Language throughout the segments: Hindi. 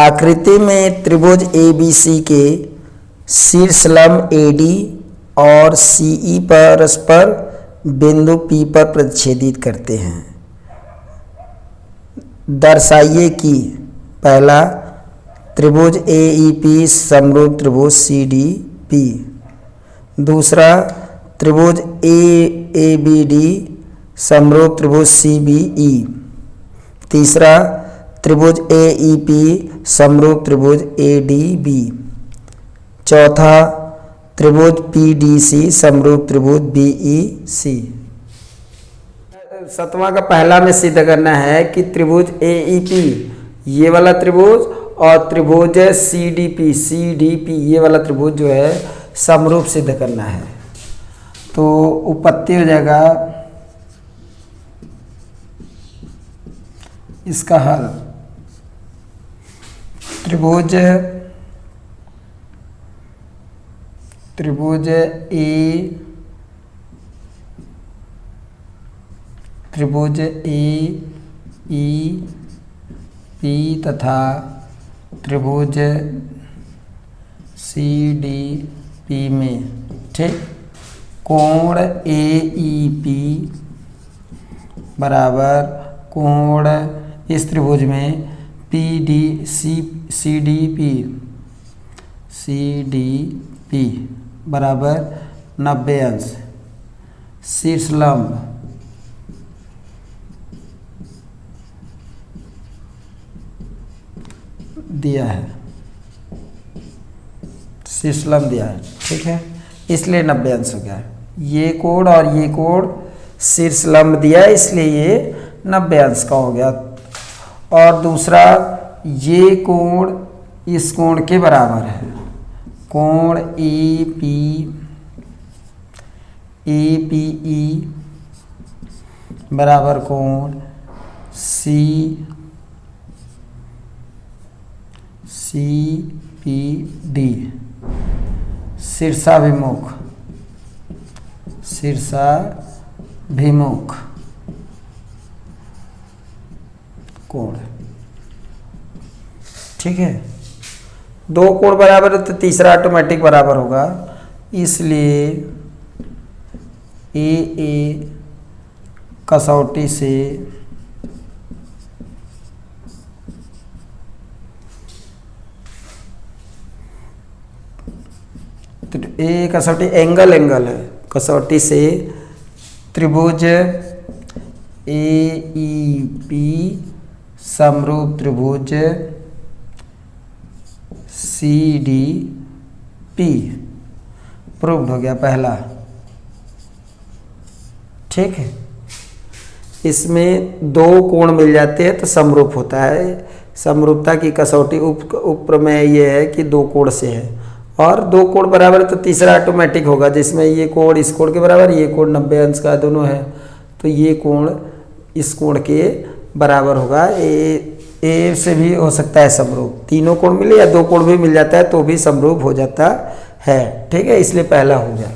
आकृति में त्रिभुज ABC के शीर्ष लंब AD और CE परस्पर बिंदु P पर प्रतिच्छेदित करते हैं। दर्शाइए कि पहला, त्रिभुज AEP समरूप त्रिभुज CDP। दूसरा, त्रिभुज AABD समरूप त्रिभुज CBE। तीसरा, त्रिभुज AEP समरूप त्रिभुज ADB। चौथा, त्रिभुज PDC समरूप त्रिभुज BEC। सतवां का पहला में सिद्ध करना है कि त्रिभुज AEP ये वाला त्रिभुज और त्रिभुज CDP ये वाला त्रिभुज जो है समरूप सिद्ध करना है। तो उपपत्ति हो जाएगा इसका हल, त्रिभुज AEP तथा त्रिभुज CDP में, ठीक, कोण AEP बराबर कोण इस त्रिभुज में CDP बराबर 90 अंश। शीर्ष लंब दिया है, शीर्ष लंब दिया है, ठीक है, इसलिए 90 अंश हो गया। ये कोण और ये कोण शीर्ष लंब दिया है, इसलिए ये 90 अंश का हो गया। और दूसरा, ये कोण इस कोण के बराबर है, कोण APE बराबर कोण CPD शीर्षाभिमुख कोण, ठीक है। दो कोण बराबर है तो तीसरा ऑटोमेटिक बराबर होगा, इसलिए AA कसौटी से कसौटी एंगल है, कसौटी से त्रिभुज AEP समरूप त्रिभुज CDP प्रूव्ड हो गया पहला, ठीक है। इसमें दो कोण मिल जाते हैं तो समरूप होता है। समरूपता की कसौटी उपप्रमेय ये है कि दो कोण से है, और दो कोण बराबर तो तीसरा ऑटोमेटिक होगा, जिसमें ये कोण इस कोण के बराबर, ये कोण 90 अंश का दोनों है, तो ये कोण इस कोण के बराबर होगा। ए से भी हो सकता है समरूप, तीनों कोण मिले या दो कोण भी मिल जाता है तो भी समरूप हो जाता है, ठीक है, इसलिए पहला हो गया।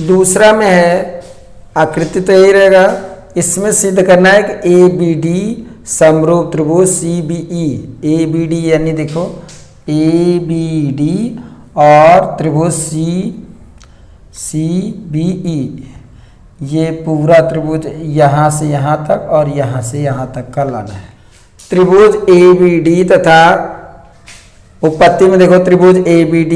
दूसरा में है, आकृति तो यही रहेगा, इसमें सिद्ध करना है कि ABD समरूप त्रिभुज CBE। ABD यानी देखो ABD और त्रिभुज CBE, ये पूरा त्रिभुज यहाँ से यहाँ तक और यहाँ से यहाँ तक का लाना है। त्रिभुज ABD तथा उपपत्ति में देखो त्रिभुज ABD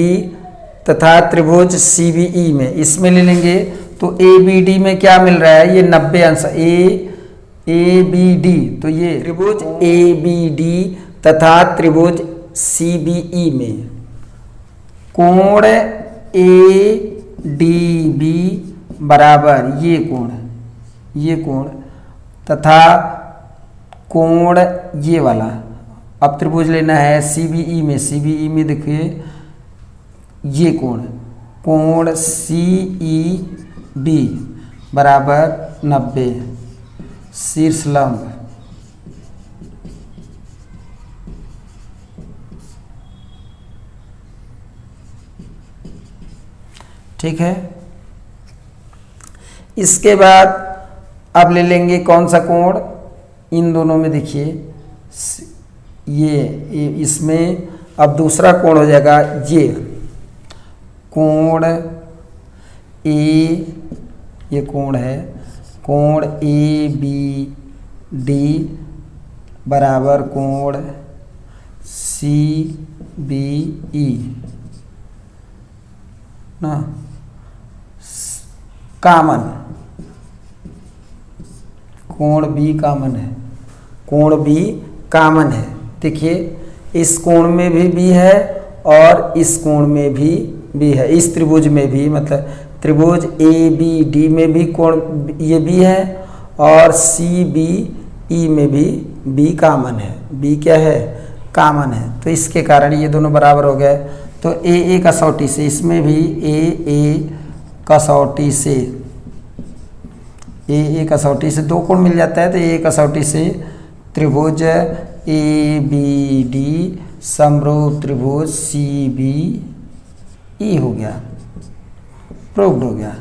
तथा त्रिभुज CBE में, इसमें ले लेंगे तो ABD में क्या मिल रहा है, ये 90 अंश ABD, तो ये त्रिभुज ABD तथा त्रिभुज CBE में कोण ADB बराबर ये कोण तथा कोण ये वाला। अब त्रिभुज लेना है CBE में देखिए ये कोण CEB बराबर 90, शीर्ष लंब ठीक है। इसके बाद अब ले लेंगे कौन सा कोण, इन दोनों में देखिए ये इसमें अब दूसरा कोण हो जाएगा ये कोण ये कोण है, कोण ए बी डी बराबर कोण सी बी ई ना, कामन कोण बी कामन है, कोण बी कामन है। देखिए इस कोण में भी बी है और इस कोण में भी बी है, इस त्रिभुज में भी, मतलब त्रिभुज ए बी डी में भी कोण ये बी है और सी बी ई में भी बी कामन है, बी क्या है कामन है। तो इसके कारण ये दोनों बराबर हो गए। तो ए कसौटी से इसमें भी ए कसौटी से ए कसौटी से दो कोण मिल जाता है, तो ए कसौटी से त्रिभुज ए बी डी समरूप त्रिभुज सी बी ई हो गया, प्रूव्ड हो गया।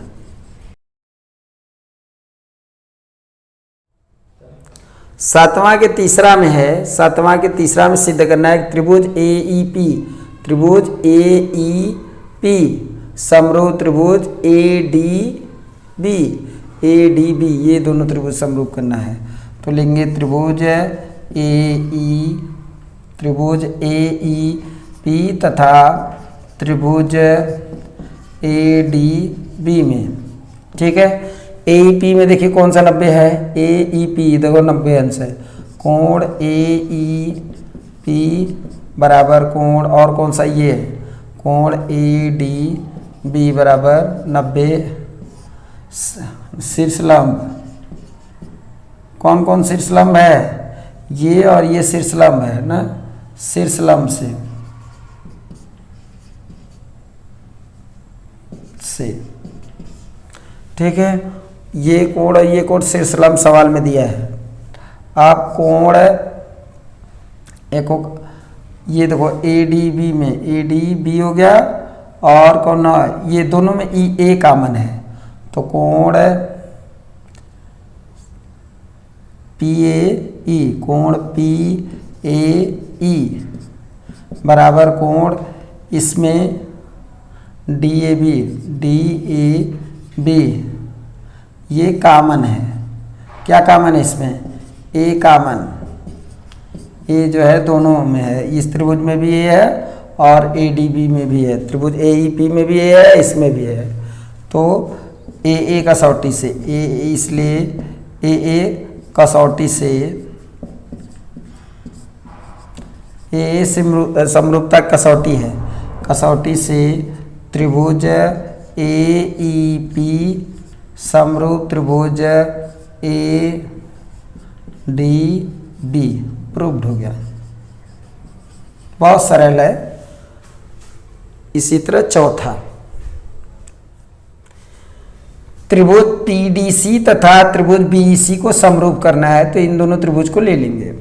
सातवां के तीसरा में है, सातवां के तीसरा में सिद्ध करना है त्रिभुज ए ई पी, त्रिभुज ए ई पी समरूप त्रिभुज ए डी बी, ये दोनों त्रिभुज समरूप करना है। तो लेंगे त्रिभुज ए ई पी तथा त्रिभुज ए डी बी में, ठीक है। ए ई पी में देखिए कौन सा 90 है, ए ई पी देखो 90 अंश है, कोण ए ई पी बराबर कोण और कौन सा ये है कोण ए डी बी बराबर 90 शीर्षलंब। कौन कौन शीर्षलंब है, ये और ये शीर्षलंब है ना, शीर्षलंब से ठीक है। ये कोण शीर्षलंब सवाल में दिया है। आप कोण एक ये देखो ए डी बी में ए डी बी हो गया और कौन ये दोनों में ई ए कामन है, तो कोण पी ए ई, कोण पी ए ई बराबर कोण इसमें डी ए बी ये कामन है। क्या कामन है इसमें, ए कामन, ए जो है दोनों में है, इस त्रिभुज में भी ए है और ए डी बी में भी है, त्रिभुज ए ई पी में भी ए है, इसमें भी है। तो ए कसौटी से इसलिए ए कसौटी से ए समरूपता कसौटी है, कसौटी से त्रिभुज ए ई पी समरूप त्रिभुज ए डी बी प्रूव्ड हो गया। बहुत सरल है। इसी तरह चौथा त्रिभुज पीडीसी तथा त्रिभुज बीईसी को समरूप करना है, तो इन दोनों त्रिभुज को ले लेंगे।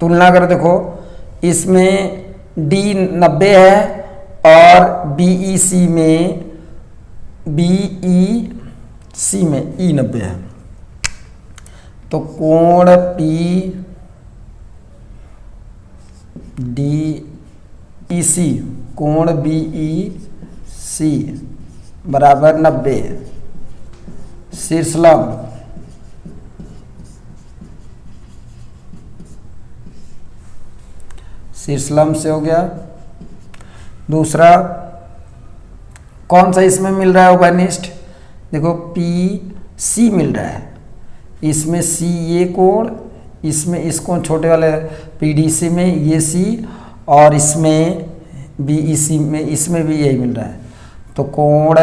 तुलना कर देखो, इसमें डी 90 है और बीईसी में ई 90 है, तो कोण पी डी ई सी कोण बीईसी बराबर 90 शीर्षलंब से हो गया। दूसरा कौन सा इसमें मिल रहा है उभयनिष्ठ, देखो पी सी मिल रहा है, इसमें सी ये कोण, इसमें इस कोण छोटे वाले पीडीसी में ये सी और इसमें बीईसी में इसमें भी यही मिल रहा है, तो कोण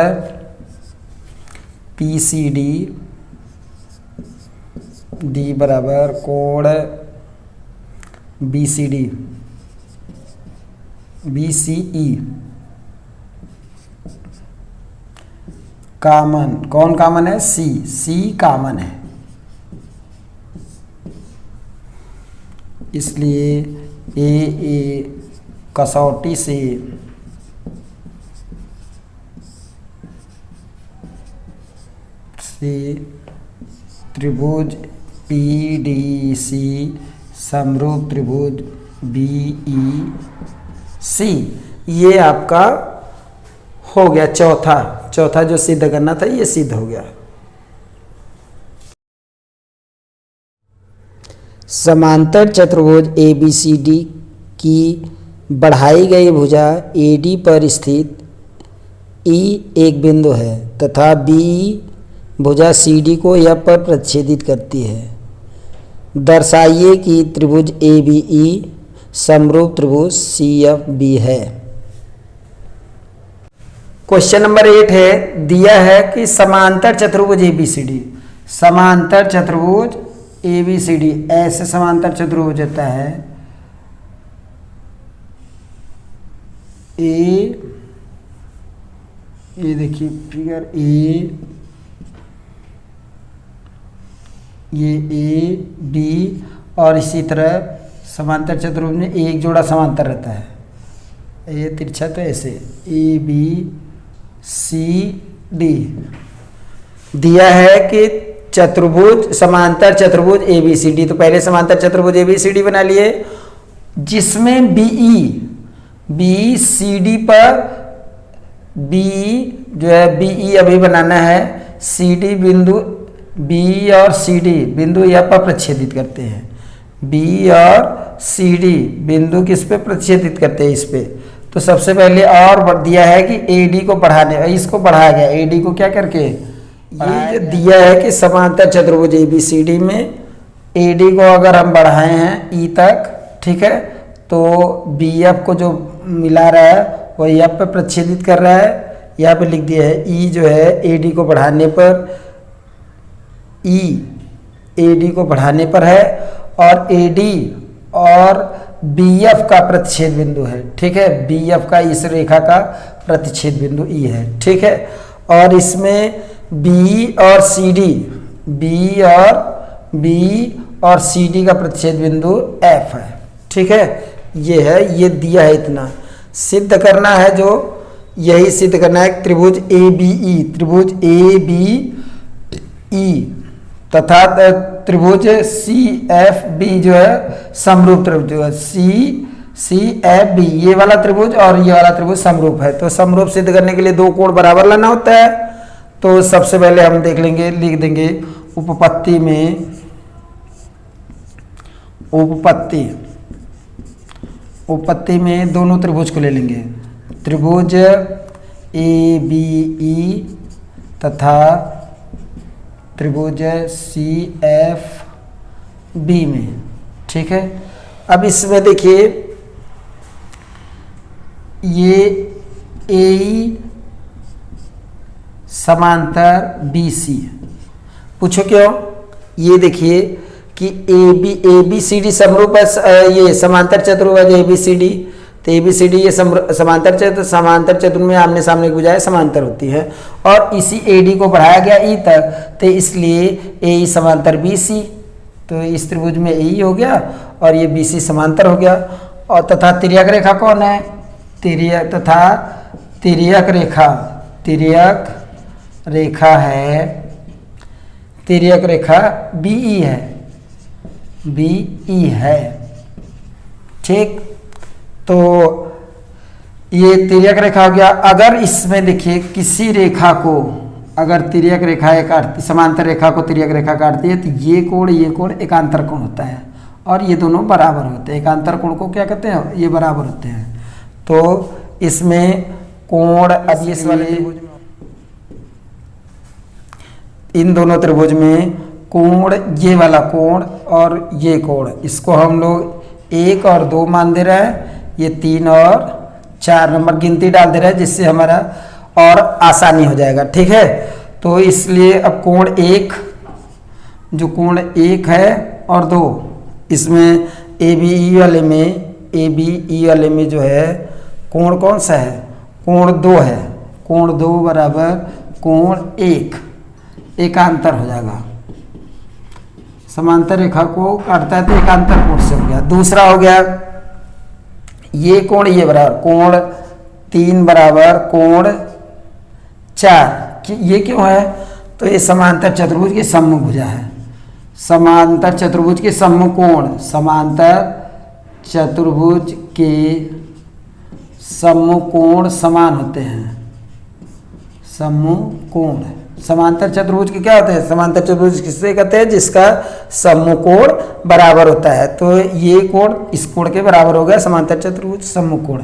पी सी डी बराबर कोण बीसीडी बीसीई कामन, कौन कामन है, सी कामन है, इसलिए ए कसौटी से त्रिभुज पीडीसी समरूप त्रिभुज बी ई सी, ये आपका हो गया चौथा जो सिद्ध करना था ये सिद्ध हो गया। समांतर चतुर्भुज ABCD की बढ़ाई गई भुजा AD पर स्थित E एक बिंदु है तथा BE भुजा CD को F पर प्रच्छेदित करती है। दर्शाइए कि त्रिभुज ABE समरूप त्रिभुज CFB है। क्वेश्चन नंबर 8 है, दिया है कि समांतर चतुर्भुज ABCD, समांतर चतुर्भुज ABCD ऐसे समांतर चतुर्भुज होता है ये देखिए फिगर ए, ये A B और इसी तरह समांतर चतुर्भुज में एक जोड़ा समांतर रहता है, ये तिरछा तो ऐसे ABCD। दिया है कि चतुर्भुज समांतर चतुर्भुज ABCD, तो पहले समांतर चतुर्भुज ABCD बना लिए जिसमें BCD पर B जो है BE अभी बनाना है, CD बिंदु B और CD बिंदु F पर प्रच्छेदित करते हैं, B और CD बिंदु किस पे प्रच्छेदित करते हैं, इस पे। तो सबसे पहले और दिया है कि AD को बढ़ाने, इसको बढ़ाया गया AD को क्या करके, ये दिया है कि समांतर चतुर्भुज ABCD में AD को अगर हम बढ़ाए हैं E तक, ठीक है, तो BF को जो मिला रहा है वो F पे प्रच्छेदित कर रहा है। यहाँ पे लिख दिया है E जो है AD को बढ़ाने पर, E AD को बढ़ाने पर है और AD और BF का प्रतिच्छेद बिंदु है, ठीक है, BF का इस रेखा का प्रतिच्छेद बिंदु E है, ठीक है। और इसमें B और CD का प्रतिच्छेद बिंदु F है, ठीक है, ये है, ये दिया है। इतना सिद्ध करना है, जो यही सिद्ध करना है त्रिभुज त्रिभुज ABE तथा त्रिभुज CFB जो है समरूप त्रिभुज जो है CFB, ये वाला त्रिभुज और ये वाला त्रिभुज समरूप है। तो समरूप सिद्ध करने के लिए दो कोण बराबर लाना होता है। तो सबसे पहले हम देख लेंगे, लिख देंगे उपपत्ति में दोनों त्रिभुज को ले लेंगे, त्रिभुज ABE तथा त्रिभुज CFB में, ठीक है। अब इसमें देखिए ये AE समांतर BC, पूछो क्यों, ये देखिए कि ABCD समरूप है, ये समांतर चतुर्भुज ABCD, तो ABCD ये समांतर चतुर्भुज में आमने सामने की बजाय समांतर होती है और इसी AD को बढ़ाया गया E तक, तो इसलिए AE समांतर BC, तो इस त्रिभुज में AE हो गया और ये BC समांतर हो गया। और तथा तिर्यक रेखा कौन है, तिर्यक रेखा BE है, ठीक। तो ये तिर्यक रेखा हो गया। अगर इसमें देखिए किसी रेखा को, अगर तिर्यक रेखा एक समांतर रेखा को तिर्यक रेखा काटती है तो ये कोण एकांतर कोण होता है और ये दोनों बराबर होते हैं। एकांतर कोण को क्या कहते हैं, ये बराबर होते हैं। तो इसमें कोण, अब इस वाले त्रिभुज में, इन दोनों त्रिभुज में कोण, ये वाला कोण और ये कोण, इसको हम लोग 1 और 2 मान दे रहे हैं, ये 3 और 4 नंबर गिनती डाल दे रहे हैं, जिससे हमारा और आसानी हो जाएगा, ठीक है। तो इसलिए अब कोण 1, जो कोण 1 है और 2, इसमें ABE वाले में जो है कोण कौन सा है, कोण 2 है, कोण 2 बराबर कोण 1 एकांतर हो जाएगा। समांतर रेखा को काटता है तो एकांतर कोण से हो गया। दूसरा हो गया ये कोण, ये बराबर कोण 3 बराबर कोण 4, ये क्यों है, तो ये समांतर चतुर्भुज की सम्मुख भुजा है। समांतर चतुर्भुज के समकोण, समांतर चतुर्भुज के समकोण समान होते हैं। समकोण, समांतर चतुर्भुज के क्या होते हैं? समांतर चतुर्भुज किससे कहते हैं? जिसका समकोण बराबर होता है। तो ये कोण इस कोण के बराबर हो गया, समांतर चतुर्भुज समकोण।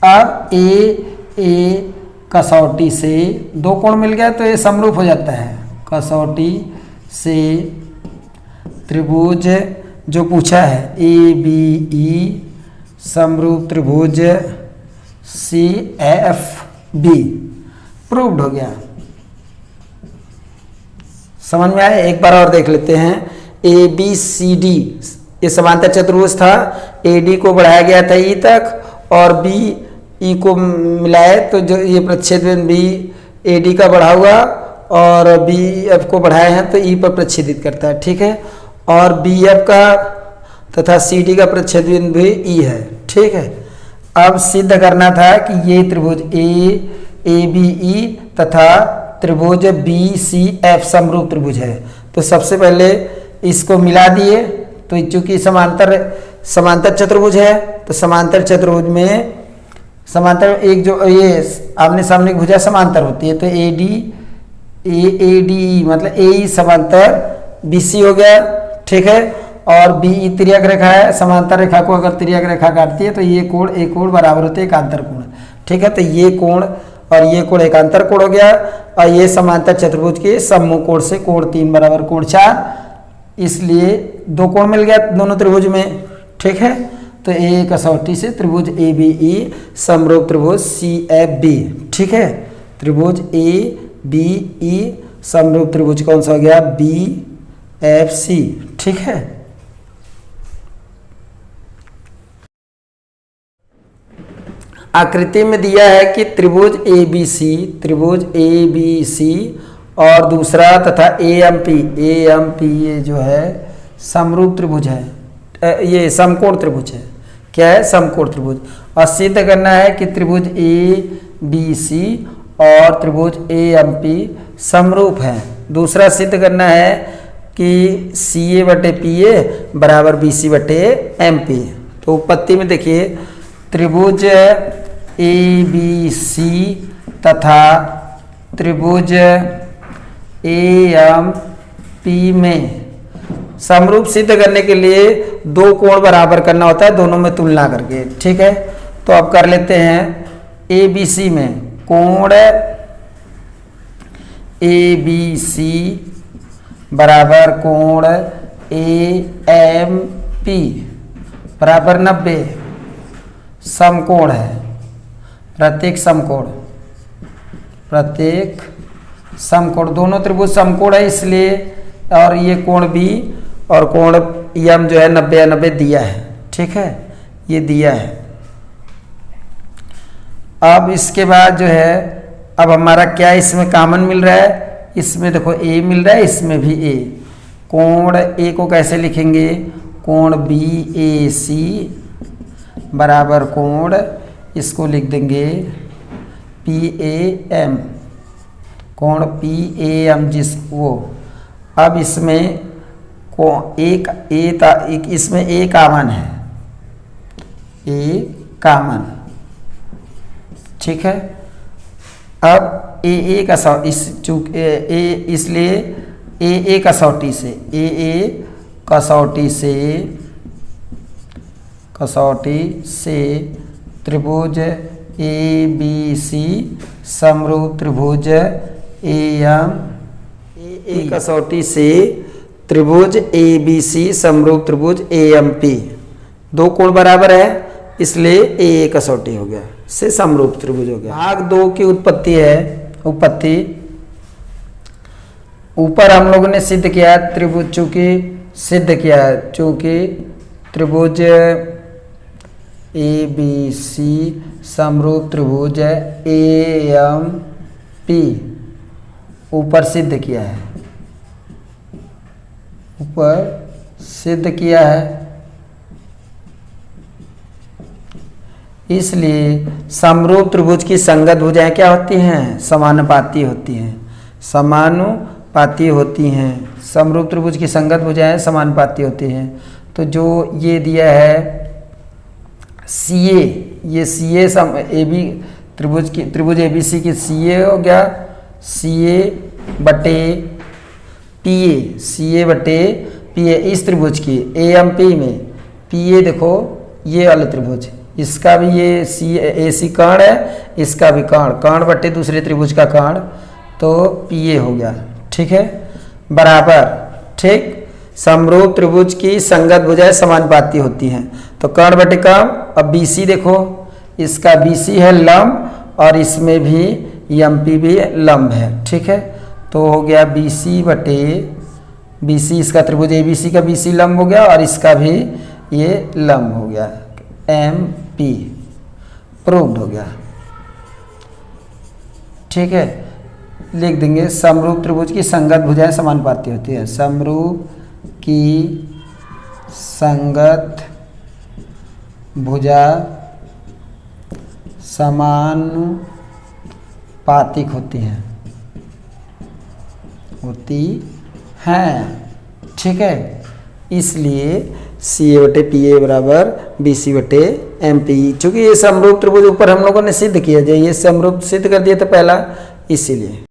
अब ए कसौटी से दो कोण मिल गया तो ये समरूप हो जाता है। कसौटी से त्रिभुज जो पूछा है ABE समरूप त्रिभुज CFB प्रूव्ड हो गया। समझ में आया? एक बार और देख लेते हैं। ABCD ये समांतर चतुर्भुज था, AD को बढ़ाया गया था E तक और BE को मिलाए तो जो ये प्रच्छेदन भी AD का बढ़ा हुआ और BF को बढ़ाए हैं तो E पर प्रच्छेदित करता है, ठीक है। और BF का तथा CD का प्रच्छेदन भी E है, ठीक है। अब सिद्ध करना था कि ये त्रिभुज ABE तथा त्रिभुज BCF समरूप त्रिभुज है। तो सबसे पहले इसको मिला दिए, तो चूंकि समांतर चतुर्भुज है तो समांतर चतुर्भुज में समांतर एक जो ये आमने सामने की भुजा समांतर होती है तो AD मतलब AE समांतर BC हो गया, ठीक है। और BE तिर्यक रेखा है, समांतर रेखा को अगर तिर्यक रेखा काटती है तो ये कोण एक कोण बराबर होते हैं एकांतर कोण, ठीक है। तो ये कोण और ये कोण एकांतर कोण हो गया और ये समांतर चतुर्भुज के समकोण से कोण 3 बराबर कोण 4, इसलिए दो कोण मिल गया दोनों त्रिभुज में, ठीक है। तो ए कसौटी से त्रिभुज ABE समरूप त्रिभुज CFB, ठीक है। त्रिभुज ABE समरूप त्रिभुज कौन सा हो गया? BFC, ठीक है। आकृति में दिया है कि त्रिभुज ABC और दूसरा तथा AMP ये जो है समरूप त्रिभुज है, ये समकोण त्रिभुज है। क्या है? समकोण त्रिभुज। और सिद्ध करना है कि त्रिभुज ABC और त्रिभुज AMP समरूप है। दूसरा सिद्ध करना है कि CA बटे PA बराबर BC बटे MP। तो उत्पत्ति में देखिए त्रिभुज ABC तथा त्रिभुज AMP में समरूप सिद्ध करने के लिए दो कोण बराबर करना होता है, दोनों में तुलना करके, ठीक है। तो अब कर लेते हैं ABC में कोण ABC बराबर कोण AMP बराबर 90 समकोण है, प्रत्येक समकोण दोनों त्रिभुज समकोण है इसलिए, और ये कोण B और कोण M जो है 90 या 90 दिया है, ठीक है, ये दिया है। अब इसके बाद जो है अब हमारा क्या इसमें कॉमन मिल रहा है? इसमें देखो A मिल रहा है, इसमें भी A। कोण A को कैसे लिखेंगे? कोण BAC बराबर कोण इसको लिख देंगे PAM, कोण PAM जिस वो। अब इसमें इसमें A कॉमन है, A कॉमन, ठीक है। अब AA का इसलिए AA कसौटी से त्रिभुज ABC समरूप त्रिभुज AA कसौटी से त्रिभुज ABC समरूप त्रिभुज AMP दो कोण बराबर है इसलिए AA कसौटी हो गया, से समरूप त्रिभुज हो गया। भाग 2 की उत्पत्ति ऊपर हम लोगों ने सिद्ध किया त्रिभुज, चूंकि त्रिभुज ABC समरूप त्रिभुज AMP ऊपर सिद्ध किया है, इसलिए समरूप त्रिभुज की संगत भुजाएं क्या होती हैं? समानुपाती होती हैं। समानुपाती पाती होती हैं, समरूप त्रिभुज की संगत भुजाएं समानुपाती होती हैं। तो जो ये दिया है सी ए, ये सी ए सम ए बी त्रिभुज ए बी सी की सी ए हो गया, सी ए बटे पी ए, सी ए बटे पी ए। इस त्रिभुज की ए एम पी में पी ए देखो ये वाला त्रिभुज, इसका भी ये सी ए सी कर्ण है, इसका भी कर्ण बटे दूसरे त्रिभुज का कर्ण, तो पी ए हो गया। ठीक है, बराबर। ठीक, समरूप त्रिभुज की संगत भुजाएं समानुपाती होती हैं। तो कर्ण बटे कर्ण। अब बी सी देखो, इसका बी सी है लंब और इसमें भी एम पी भी लंब है। ठीक है, तो हो गया बी सी बटे बी सी, इसका त्रिभुज ए बी सी का बी सी लंब हो गया और इसका भी ये लंब हो गया, एम पी प्रूव्ड हो गया। ठीक है, लिख देंगे समरूप त्रिभुज की संगत भुजाएं समानुपाती होती है। समरूप की संगत भुजा समानुपातिक होती हैं। ठीक है, इसलिए सी ए बटे पी ए बराबर बी सी बटे एम पी। चूंकि ये समरूप त्रिभुज ऊपर हम लोगों ने सिद्ध किया, जो ये समरूप सिद्ध कर दिया था पहला, इसीलिए